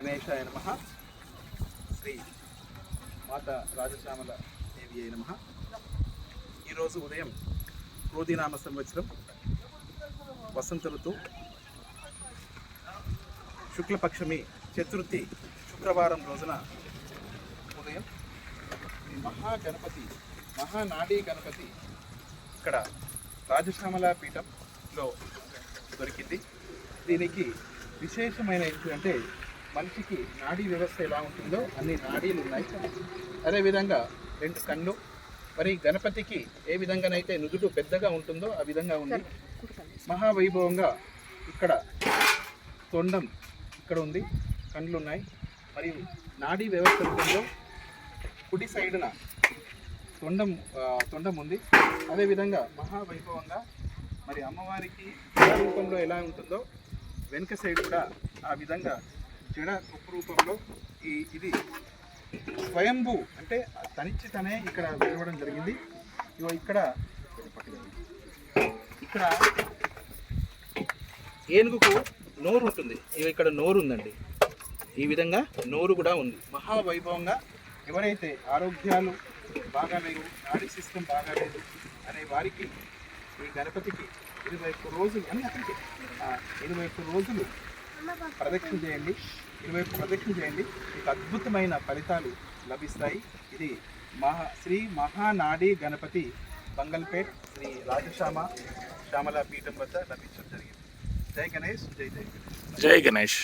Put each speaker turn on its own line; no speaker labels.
గణేశాయ నమః. శ్రీ మాత రాజశ్యామల దేవి అయి నమః. ఈరోజు ఉదయం క్రోధినామ సంవత్సరం వసంత ఋతువు శుక్లపక్షమి చతుర్థి శుక్రవారం రోజున ఉదయం ఈ మహాగణపతి మహానాడీ గణపతి ఇక్కడ రాజశ్యామల పీఠంలో దొరికింది. దీనికి విశేషమైన ఏంటంటే మనిషికి నాడీ వ్యవస్థ ఎలా ఉంటుందో అన్ని నాడీలు ఉన్నాయి. అదేవిధంగా 2 కళ్ళు, మరి గణపతికి ఏ విధంగానైతే నుదుడు పెద్దగా ఉంటుందో ఆ విధంగా ఉంది. మహావైభవంగా ఇక్కడ తొండం ఇక్కడ ఉంది, కళ్ళు ఉన్నాయి. మరియు నాడీ వ్యవస్థ రూపంలో కుడి సైడున తొండం ఉంది. అదేవిధంగా మహావైభవంగా మరి అమ్మవారికి రూపంలో ఎలా ఉంటుందో వెనుక సైడ్ కూడా ఆ విధంగా జడ ఉప్పు రూపంలో ఇది స్వయంభూ అంటే తనిచ్చి తనే ఇక్కడ వెలవడం జరిగింది. ఇక్కడ ఏనుగుకు నోరు ఉంటుంది. ఇక్కడ నోరు ఉందండి. ఈ విధంగా నోరు కూడా ఉంది. మహావైభవంగా ఎవరైతే ఆరోగ్యాలు బాగాలేవు, నాడీ సిస్టమ్ బాగాలేదు అనే వారికి ఈ గణపతికి 21 రోజులు ప్రదక్షిణ చేయండి. 21 ప్రదక్షిణ చేయండి. మీకు అద్భుతమైన ఫలితాలు లభిస్తాయి. ఇది శ్రీ మహానాడీ గణపతి బంగల్పేట్ శ్రీ శ్యామల పీఠం వద్ద లభించడం జరిగింది. జై గణేష్, జై జై గణేష్.
జై గణేష్.